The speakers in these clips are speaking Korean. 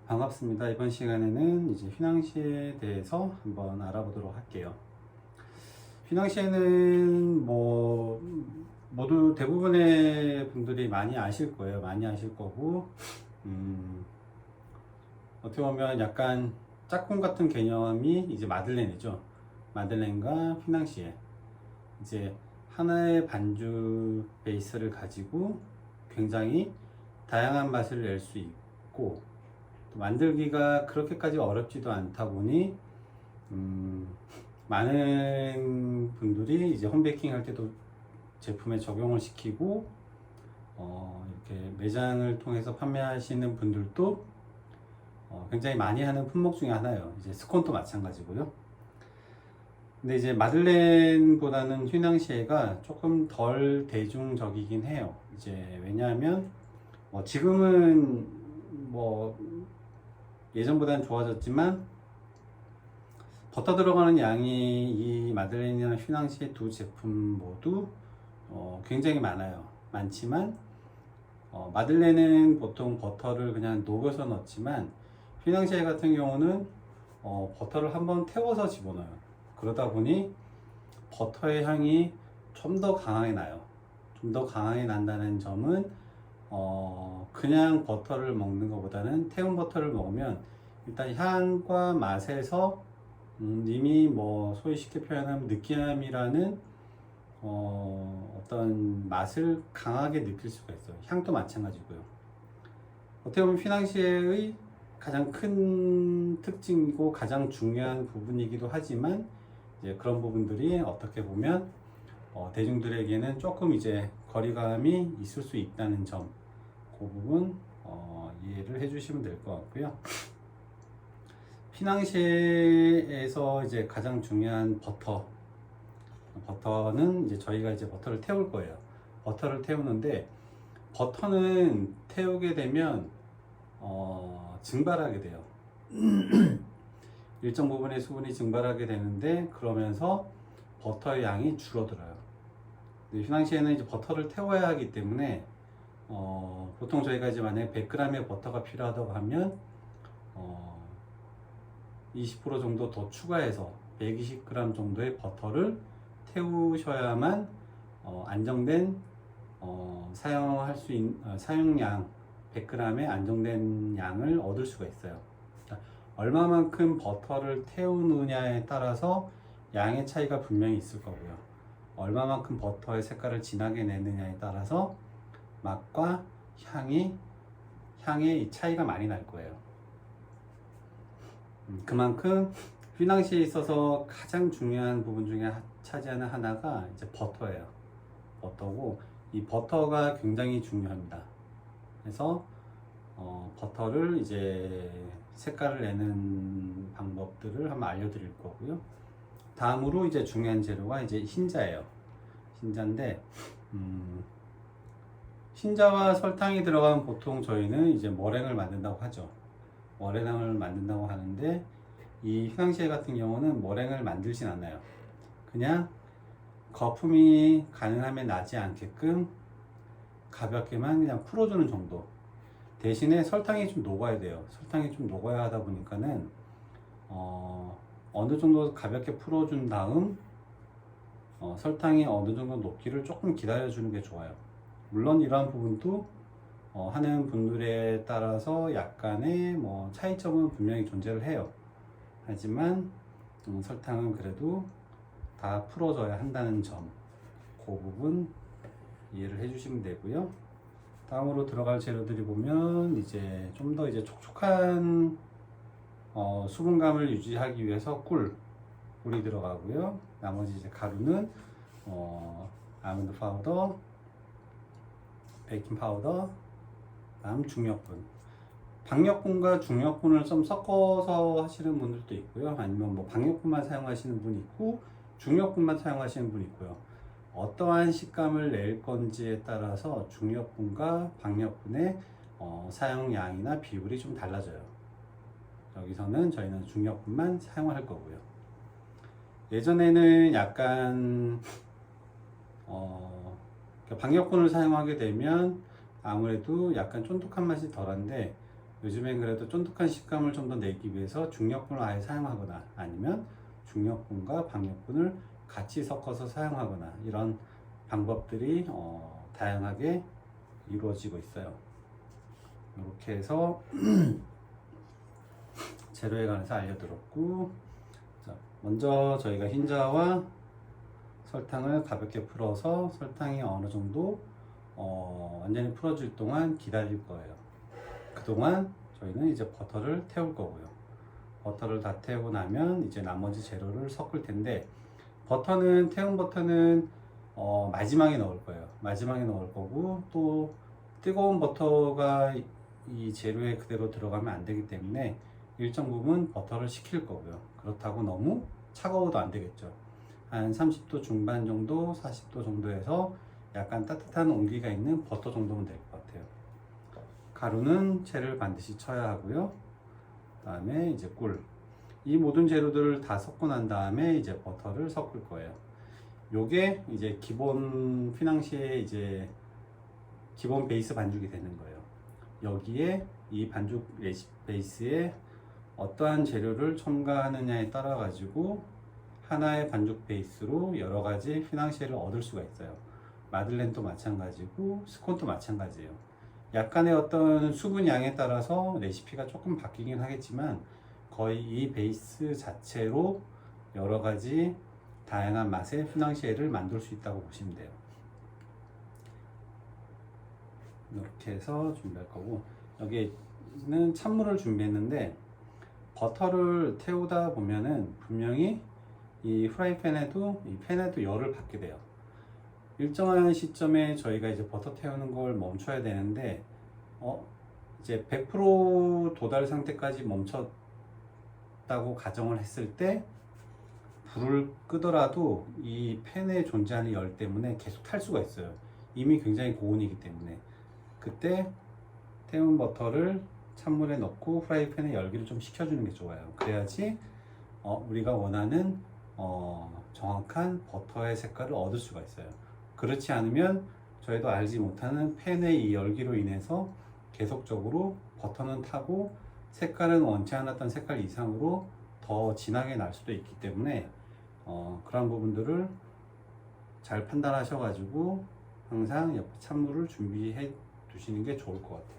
반갑습니다. 이번 시간에는 이제 휘낭시에 대해서 한번 알아보도록 할게요. 휘낭시에는 뭐 모두 대부분의 분들이 많이 아실 거예요. 많이 아실 거고, 어떻게 보면 약간 짝꿍 같은 개념이 이제 마들렌이죠. 마들렌과 휘낭시에 이제 하나의 반죽 베이스를 가지고 굉장히 다양한 맛을 낼 수 있고, 만들기가 그렇게까지 어렵지도 않다 보니 많은 분들이 이제 홈베이킹 할 때도 제품에 적용을 시키고 이렇게 매장을 통해서 판매하시는 분들도 굉장히 많이 하는 품목 중에 하나예요. 이제 스콘도 마찬가지고요. 근데 이제 마들렌보다는 휘낭시에가 조금 덜 대중적이긴 해요. 이제 왜냐하면 지금은 뭐 예전보다는 좋아졌지만 버터 들어가는 양이 이 마들렌이나 휘낭시에 두 제품 모두 굉장히 많지만 마들렌은 보통 버터를 그냥 녹여서 넣지만 휘낭시에 같은 경우는 버터를 한번 태워서 집어넣어요. 그러다 보니 버터의 향이 좀 더 강하게 나요. 좀 더 강하게 난다는 점은 그냥 버터를 먹는 것보다는 태운 버터를 먹으면 일단 향과 맛에서 이미 소위 쉽게 표현하면 느끼함이라는 어떤 맛을 강하게 느낄 수가 있어요. 향도 마찬가지고요. 어떻게 보면 휘낭시에의 가장 큰 특징이고 가장 중요한 부분이기도 하지만 이제 그런 부분들이 어떻게 보면 대중들에게는 조금 이제 거리감이 있을 수 있다는 점, 그 부분 이해를 해주시면 될 것 같고요. 휘낭시에에서 이제 가장 중요한 버터는 이제 저희가 이제 버터를 태울 거예요. 버터를 태우는데 버터는 태우게 되면 증발하게 돼요. 일정 부분의 수분이 증발하게 되는데 그러면서 버터의 양이 줄어들어요. 휘낭시에는 이제 버터를 태워야 하기 때문에 보통 저희가 이제 만약에 100g의 버터가 필요하다고 하면 20% 정도 더 추가해서 120g 정도의 버터를 태우셔야만 안정된 사용할 수 있는 사용량 100g의 안정된 양을 얻을 수가 있어요. 얼마만큼 버터를 태우느냐에 따라서 양의 차이가 분명히 있을 거고요. 얼마만큼 버터의 색깔을 진하게 내느냐에 따라서 맛과 향의 차이가 많이 날 거예요. 그만큼 휘낭시에 있어서 가장 중요한 부분 중에 차지하는 하나가 이제 버터예요. 버터고 이 버터가 굉장히 중요합니다. 그래서 버터를 이제 색깔을 내는 방법들을 한번 알려드릴 거고요. 다음으로 이제 중요한 재료가 이제 흰자예요. 흰자인데 흰자와 설탕이 들어간 보통 저희는 이제 머랭을 만든다고 하죠. 머랭을 만든다고 하는데 이 휘낭시에 같은 경우는 머랭을 만들진 않아요. 그냥 거품이 가능하면 나지 않게끔 가볍게만 그냥 풀어주는 정도. 대신에 설탕이 좀 녹아야 돼요. 설탕이 좀 녹아야 하다 보니까는 어느 정도 가볍게 풀어준 다음 설탕이 어느 정도 녹기를 조금 기다려 주는 게 좋아요. 물론 이러한 부분도 하는 분들에 따라서 약간의 차이점은 분명히 존재를 해요. 하지만 설탕은 그래도 다 풀어줘야 한다는 점, 그 부분 이해를 해주시면 되고요. 다음으로 들어갈 재료들이 보면 이제 좀 더 이제 촉촉한 수분감을 유지하기 위해서 꿀이 들어가고요. 나머지 이제 가루는 아몬드 파우더, 베이킹 파우더, 다음 중력분. 박력분과 중력분을 좀 섞어서 하시는 분들도 있고요. 아니면 박력분만 사용하시는 분이 있고 중력분만 사용하시는 분이 있고요. 어떠한 식감을 낼 건지에 따라서 중력분과 박력분의 사용량이나 비율이 좀 달라져요. 여기서는 저희는 중력분만 사용할 거고요. 예전에는 약간 박력분을 사용하게 되면 아무래도 약간 쫀득한 맛이 덜한데 요즘엔 그래도 쫀득한 식감을 좀 더 내기 위해서 중력분을 아예 사용하거나 아니면 중력분과 박력분을 같이 섞어서 사용하거나 이런 방법들이 다양하게 이루어지고 있어요. 이렇게 해서 재료에 관해서 알려드렸고, 자, 먼저 저희가 흰자와 설탕을 가볍게 풀어서 설탕이 어느 정도 완전히 풀어질 동안 기다릴 거예요. 그동안 저희는 이제 버터를 태울 거고요. 버터를 다 태우고 나면 이제 나머지 재료를 섞을 텐데, 태운 버터는 마지막에 넣을 거예요. 마지막에 넣을 거고, 또 뜨거운 버터가 이 재료에 그대로 들어가면 안 되기 때문에 일정 부분 버터를 식힐 거고요. 그렇다고 너무 차가워도 안 되겠죠. 한 30도 중반 정도, 40도 정도에서 약간 따뜻한 온기가 있는 버터 정도면 될 것 같아요. 가루는 채를 반드시 쳐야 하고요. 그 다음에 이제 꿀. 이 모든 재료들을 다 섞고 난 다음에 이제 버터를 섞을 거예요. 요게 이제 기본 휘낭시에 이제 기본 베이스 반죽이 되는 거예요. 여기에 이 반죽 베이스에 어떠한 재료를 첨가하느냐에 따라 가지고 하나의 반죽 베이스로 여러 가지 휘낭시에를 얻을 수가 있어요. 마들렌도 마찬가지고 스콘도 마찬가지예요. 약간의 어떤 수분 양에 따라서 레시피가 조금 바뀌긴 하겠지만 거의 이 베이스 자체로 여러 가지 다양한 맛의 휘낭시에를 만들 수 있다고 보시면 돼요. 이렇게 해서 준비할 거고, 여기는 찬물을 준비했는데 버터를 태우다 보면은 분명히 이 프라이팬에도 이 팬에도 열을 받게 돼요. 일정한 시점에 저희가 이제 버터 태우는 걸 멈춰야 되는데 이제 100% 도달 상태까지 멈췄다고 가정을 했을 때 불을 끄더라도 이 팬에 존재하는 열 때문에 계속 탈 수가 있어요. 이미 굉장히 고온이기 때문에. 그때 태운 버터를 찬물에 넣고 프라이팬에 열기를 좀 식혀주는 게 좋아요. 그래야지 우리가 원하는 정확한 버터의 색깔을 얻을 수가 있어요. 그렇지 않으면 저희도 알지 못하는 팬의 이 열기로 인해서 계속적으로 버터는 타고 색깔은 원치 않았던 색깔 이상으로 더 진하게 날 수도 있기 때문에 그런 부분들을 잘 판단하셔 가지고 항상 옆에 찬물을 준비해 두시는 게 좋을 것 같아요.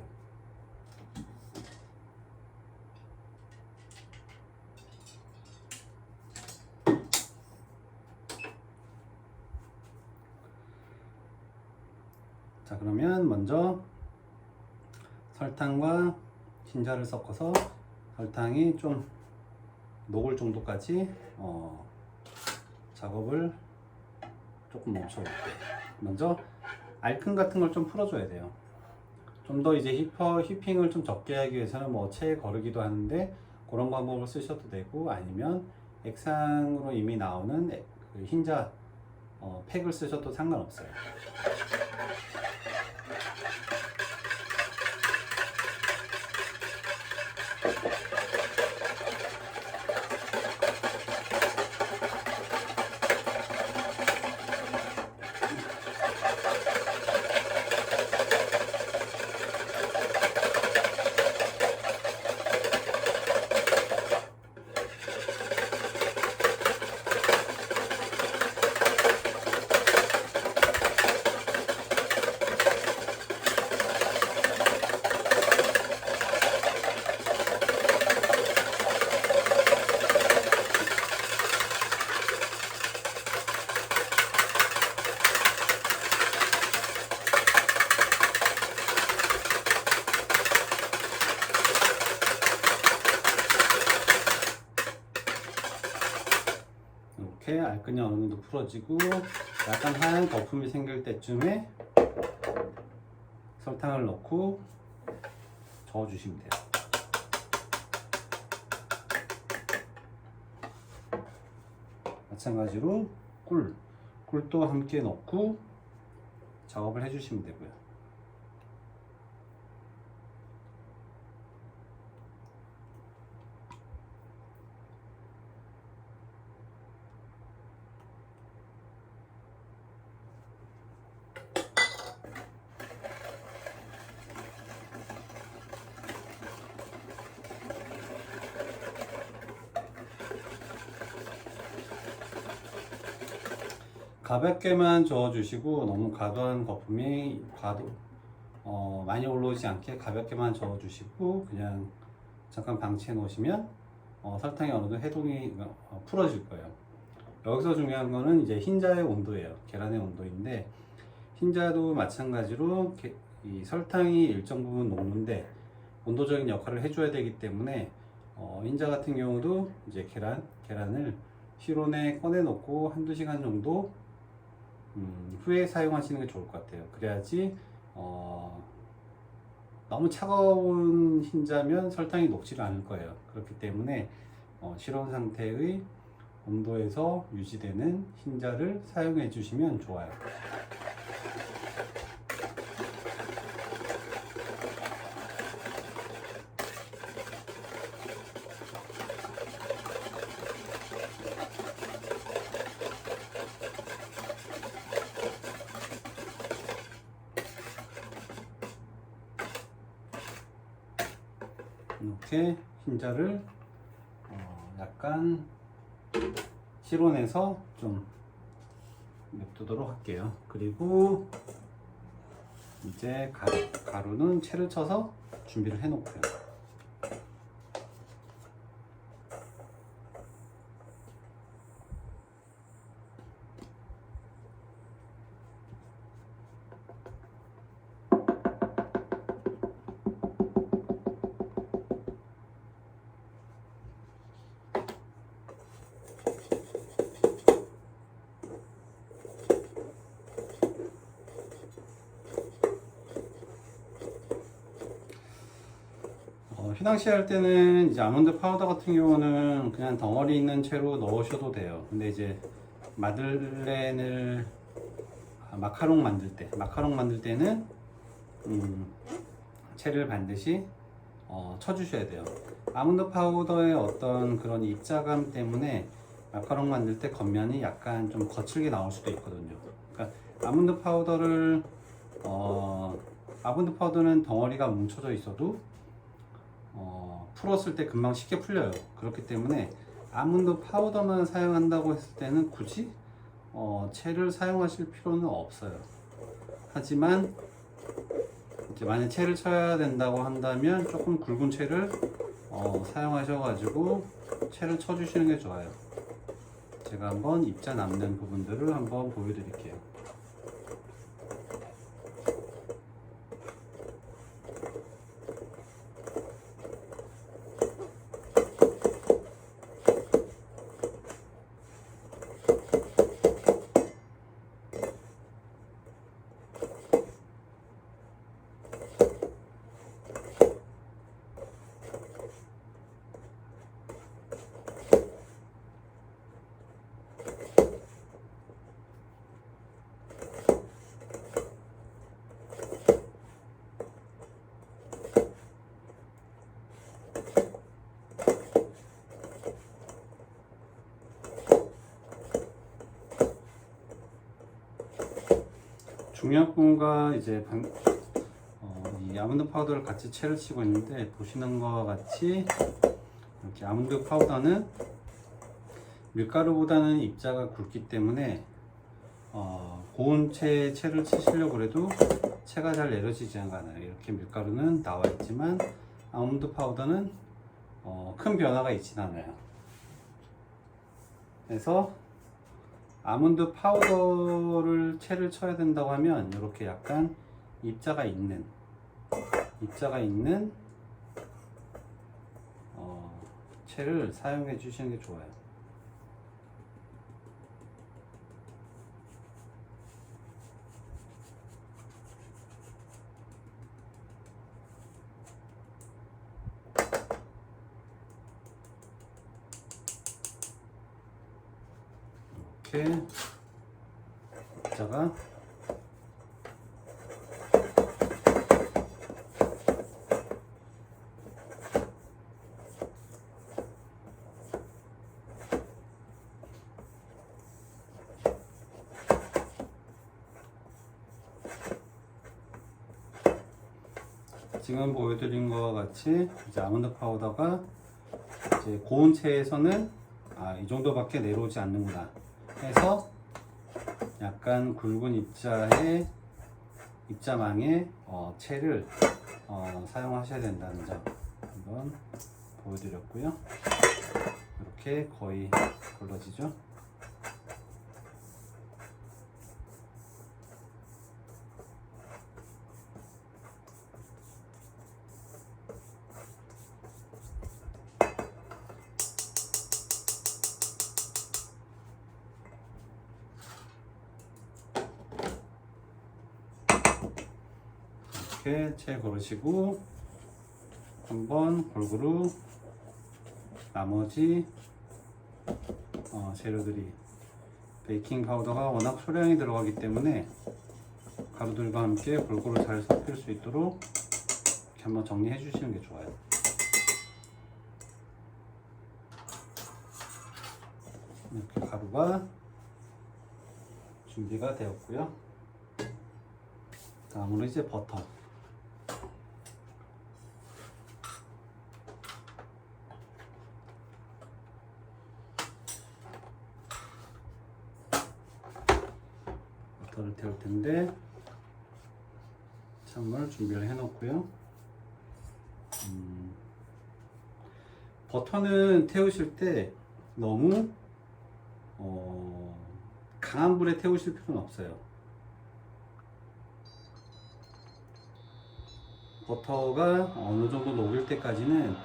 자, 그러면 먼저 설탕과 흰자를 섞어서 설탕이 좀 녹을 정도까지 작업을 조금 멈춰볼게요. 먼저 알큰 같은 걸 좀 풀어줘야 돼요. 좀 더 이제 휘핑을 좀 적게 하기 위해서는 뭐 체에 거르기도 하는데 그런 방법을 쓰셔도 되고, 아니면 액상으로 이미 나오는 그 흰자 팩을 쓰셔도 상관없어요. 이렇게 알끈이 어느 정도 풀어지고 약간 하얀 거품이 생길 때쯤에 설탕을 넣고 저어주시면 돼요. 마찬가지로 꿀도 함께 넣고 작업을 해주시면 되고요. 가볍게만 저어주시고 너무 과도한 거품이 많이 올라오지 않게 가볍게만 저어주시고 그냥 잠깐 방치해 놓으시면 설탕이 어느 정도 해동이 풀어질 거예요. 여기서 중요한 거는 이제 흰자의 온도예요. 계란의 온도인데 흰자도 마찬가지로 이 설탕이 일정 부분 녹는데 온도적인 역할을 해줘야 되기 때문에 흰자 같은 경우도 이제 계란을 실온에 꺼내 놓고 한두 시간 정도 후에 사용하시는 게 좋을 것 같아요. 그래야지 너무 차가운 흰자면 설탕이 녹지를 않을 거예요. 그렇기 때문에 실온 상태의 온도에서 유지되는 흰자를 사용해 주시면 좋아요. 이렇게 흰자를 약간 실온에서 좀 냅두도록 할게요. 그리고 이제 가루는 채를 쳐서 준비를 해 놓고요. 휘낭시 할 때는 이제 아몬드 파우더 같은 경우는 그냥 덩어리 있는 채로 넣으셔도 돼요. 근데 이제 마카롱 만들 때는 채를 반드시 쳐주셔야 돼요. 아몬드 파우더의 어떤 그런 입자감 때문에 마카롱 만들 때 겉면이 약간 좀 거칠게 나올 수도 있거든요. 그러니까 아몬드 파우더는 덩어리가 뭉쳐져 있어도 풀었을 때 금방 쉽게 풀려요. 그렇기 때문에 아몬드 파우더만 사용한다고 했을 때는 굳이 채를 사용하실 필요는 없어요. 하지만 이제 만약 채를 쳐야 된다고 한다면 조금 굵은 채를 사용하셔가지고 채를 쳐주시는 게 좋아요. 제가 한번 입자 남는 부분들을 한번 보여드릴게요. 중요한 부분과 이제 이 아몬드 파우더를 같이 채를 치고 있는데 보시는 것과 같이 이렇게 아몬드 파우더는 밀가루보다는 입자가 굵기 때문에 고운 채를 치시려고 해도 채가 잘 내려지지 않아요. 이렇게 밀가루는 나와 있지만 아몬드 파우더는 큰 변화가 있진 않아요. 그래서 아몬드 파우더를 채를 쳐야 된다고 하면 이렇게 약간 입자가 있는 채를 사용해 주시는 게 좋아요. 이렇게 입자가 지금 보여드린 것과 같이 이제 아몬드 파우더가 이제 고온 채에서는 이 정도밖에 내려오지 않는구나 해서 약간 굵은 입자망에 채를 사용하셔야 된다는 점 한번 보여드렸고요. 이렇게 거의 굴러지죠. 이렇게 채 고르시고 한번 골고루 나머지 재료들이 베이킹 파우더가 워낙 소량이 들어가기 때문에 가루들과 함께 골고루 잘 섞일 수 있도록 이렇게 한번 정리해 주시는 게 좋아요. 이렇게 가루가 준비가 되었고요. 다음으로 이제 버터. 버터를 태울 텐데 찬물 준비를 해 놓고요. 버터는 태우실 때 너무 강한 불에 태우실 필요는 없어요. 버터가 어느 정도 녹일 때까지는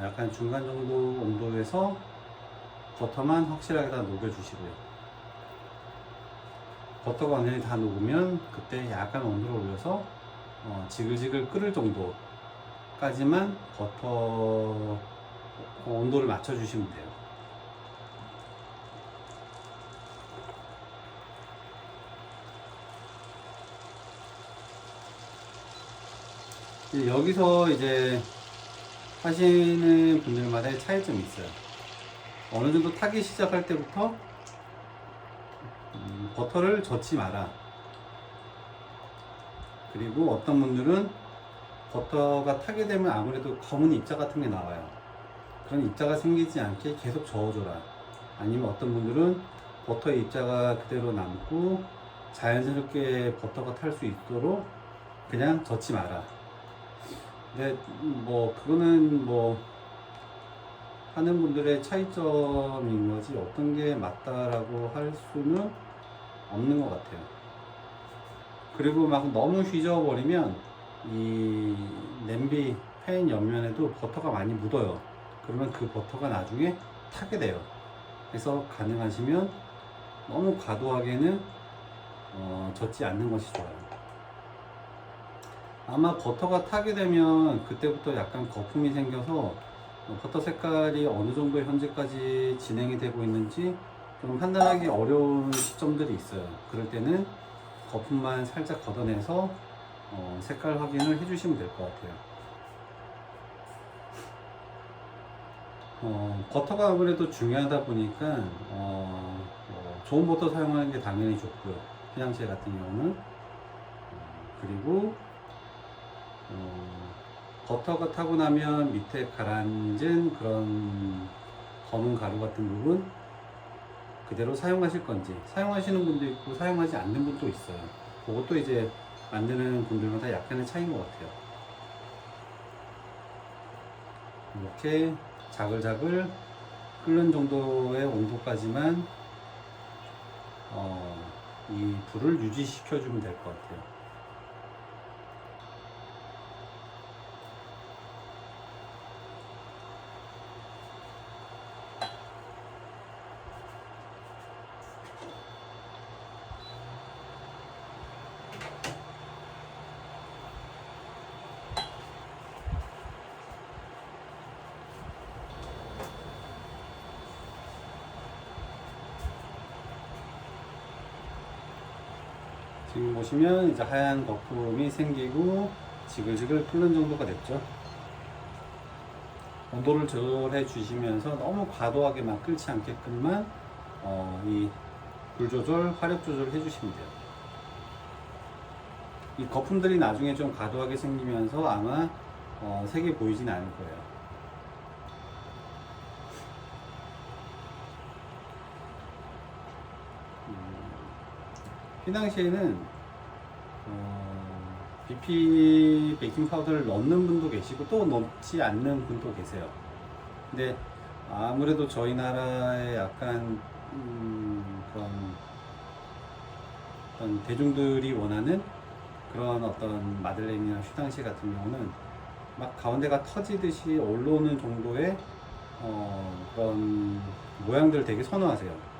약간 중간 정도 온도에서 버터만 확실하게 다 녹여 주시고요. 버터가 완전히 다 녹으면 그때 약간 온도를 올려서 지글지글 끓을 정도까지만 버터 온도를 맞춰 주시면 돼요. 여기서 이제 하시는 분들마다의 차이점이 있어요. 어느 정도 타기 시작할 때부터 버터를 젓지 마라. 그리고 어떤 분들은 버터가 타게 되면 아무래도 검은 입자 같은 게 나와요. 그런 입자가 생기지 않게 계속 저어줘라. 아니면 어떤 분들은 버터의 입자가 그대로 남고 자연스럽게 버터가 탈 수 있도록 그냥 젓지 마라. 근데 뭐 그거는 뭐 하는 분들의 차이점인 거지 어떤 게 맞다라고 할 수는 없는 것 같아요. 그리고 막 너무 휘저어버리면 이 냄비 팬 옆면에도 버터가 많이 묻어요. 그러면 그 버터가 나중에 타게 돼요. 그래서 가능하시면 너무 과도하게는 젓지 않는 것이 좋아요. 아마 버터가 타게 되면 그때부터 약간 거품이 생겨서 버터 색깔이 어느 정도 현재까지 진행이 되고 있는지 좀 판단하기 어려운 시점들이 있어요. 그럴 때는 거품만 살짝 걷어내서 색깔 확인을 해주시면 될 것 같아요. 버터가 아무래도 중요하다 보니까 좋은 버터 사용하는 게 당연히 좋고요. 피낭시에 같은 경우는 그리고 버터가 타고 나면 밑에 가라앉은 그런 검은 가루 같은 부분 그대로 사용하실 건지 사용하시는 분도 있고 사용하지 않는 분도 있어요. 그것도 이제 만드는 분들마다 약간의 차이인 것 같아요. 이렇게 자글자글 끓는 정도의 온도까지만 이 불을 유지시켜 주면 될 것 같아요. 지금 보시면 이제 하얀 거품이 생기고 지글지글 끓는 정도가 됐죠. 온도를 조절해 주시면서 너무 과도하게 막 끓지 않게끔만 이 불 조절, 화력 조절 해주시면 돼요. 이 거품들이 나중에 좀 과도하게 생기면서 아마 색이 보이진 않을 거예요. 휘낭시에는 BP 베이킹 파우더를 넣는 분도 계시고 또 넣지 않는 분도 계세요. 근데 아무래도 저희 나라에 약간 그런 대중들이 원하는 그런 어떤 마들렌이나 휘낭시에 같은 경우는 막 가운데가 터지듯이 올라오는 정도의 그런 모양들을 되게 선호하세요.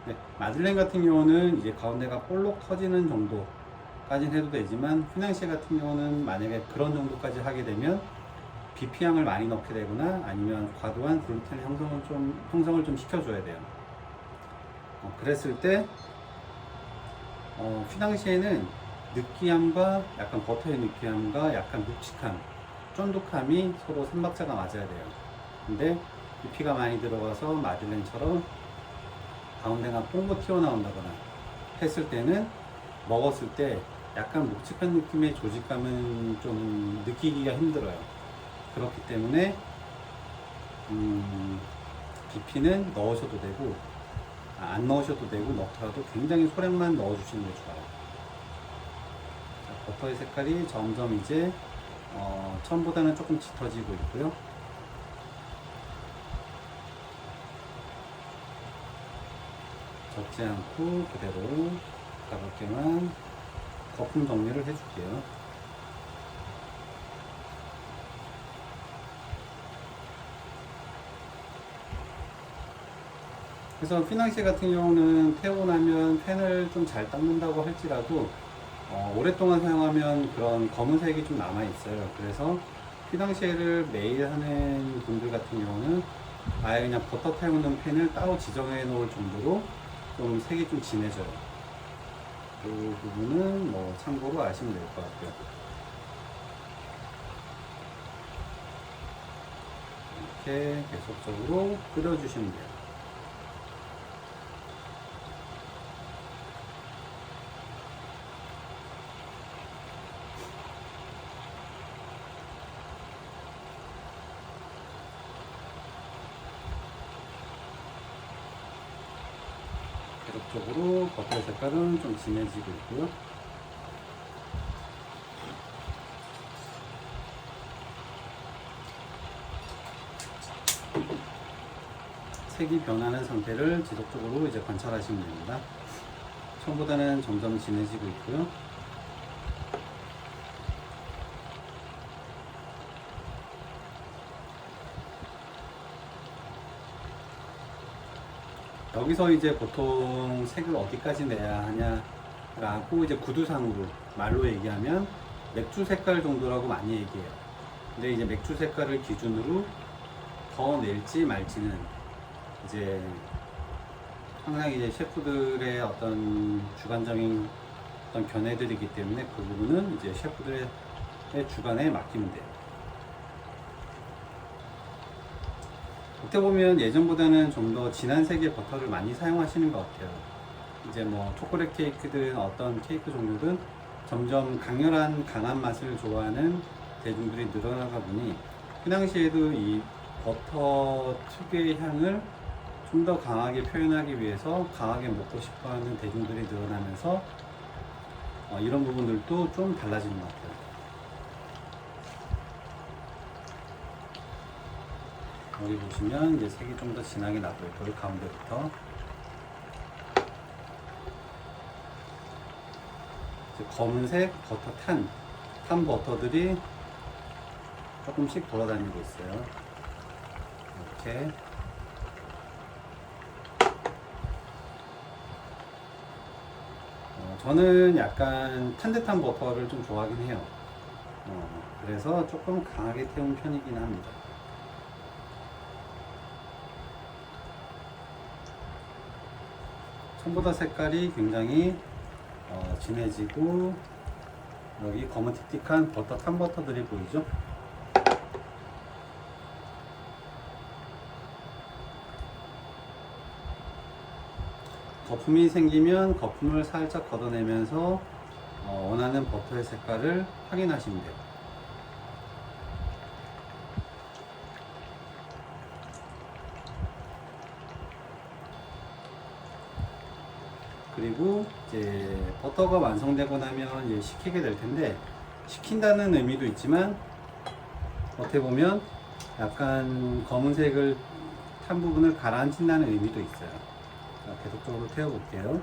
네, 마들렌 같은 경우는 이제 가운데가 볼록 터지는 정도까지는 해도 되지만 휘낭시에 같은 경우는 만약에 그런 정도까지 하게 되면 BP향을 많이 넣게 되거나 아니면 과도한 글루텐 형성을 좀 시켜줘야 돼요. 그랬을 때 휘낭시에는 느끼함과 약간 버터의 느끼함과 약간 묵직함, 쫀득함이 서로 삼박자가 맞아야 돼요. 근데 BP가 많이 들어가서 마들렌처럼 가운데가 뽕고 튀어나온다거나 했을 때는 먹었을 때 약간 묵직한 느낌의 조직감은 좀 느끼기가 힘들어요. 그렇기 때문에 BP는 넣으셔도 되고 안 넣으셔도 되고 넣더라도 굉장히 소량만 넣어주시는 게 좋아요. 자, 버터의 색깔이 점점 이제 처음보다는 조금 짙어지고 있고요. 적지 않고 그대로 가볍게만 거품 정리를 해줄게요. 그래서 휘낭시에 같은 경우는 태우고 나면 펜을 좀 잘 닦는다고 할지라도 오랫동안 사용하면 그런 검은색이 좀 남아 있어요. 그래서 휘낭시에를 매일 하는 분들 같은 경우는 아예 그냥 버터 태우는 펜을 따로 지정해 놓을 정도로 좀 색이 좀 진해져요. 그 부분은 뭐 참고로 아시면 될 것 같고요. 이렇게 계속적으로 끓여주시면 돼요. 계속적으로 버터의 색깔은 좀 진해지고 있고요. 색이 변하는 상태를 지속적으로 이제 관찰하시면 됩니다. 처음보다는 점점 진해지고 있고요. 여기서 이제 보통 색을 어디까지 내야 하냐라고 이제 구두상으로 말로 얘기하면 맥주 색깔 정도라고 많이 얘기해요. 근데 이제 맥주 색깔을 기준으로 더 낼지 말지는 이제 항상 이제 셰프들의 어떤 주관적인 어떤 견해들이기 때문에 그 부분은 이제 셰프들의 주관에 맡기면 돼요. 어떻게 보면 예전보다는 좀 더 진한 색의 버터를 많이 사용하시는 것 같아요. 이제 뭐 초콜릿 케이크든 어떤 케이크 종류든 점점 강한 맛을 좋아하는 대중들이 늘어나다 보니 휘낭시에도 이 버터 특유의 향을 좀 더 강하게 표현하기 위해서 강하게 먹고 싶어하는 대중들이 늘어나면서 이런 부분들도 좀 달라지는 것 같아요. 여기 보시면 이제 색이 좀 더 진하게 나고 있고요. 가운데부터 이제 검은색 버터 탄 버터들이 조금씩 돌아다니고 있어요. 이렇게 저는 약간 탄 버터를 좀 좋아하긴 해요. 그래서 조금 강하게 태운 편이긴 합니다. 처음보다 색깔이 굉장히 진해지고 여기 검은 틱틱한 탄 버터들이 보이죠? 거품이 생기면 거품을 살짝 걷어내면서 원하는 버터의 색깔을 확인하시면 돼요. 그리고 이제 버터가 완성되고 나면 이제 식히게 될 텐데, 식힌다는 의미도 있지만 어떻게 보면 약간 검은색을 탄 부분을 가라앉힌다는 의미도 있어요. 자, 계속적으로 태워 볼게요.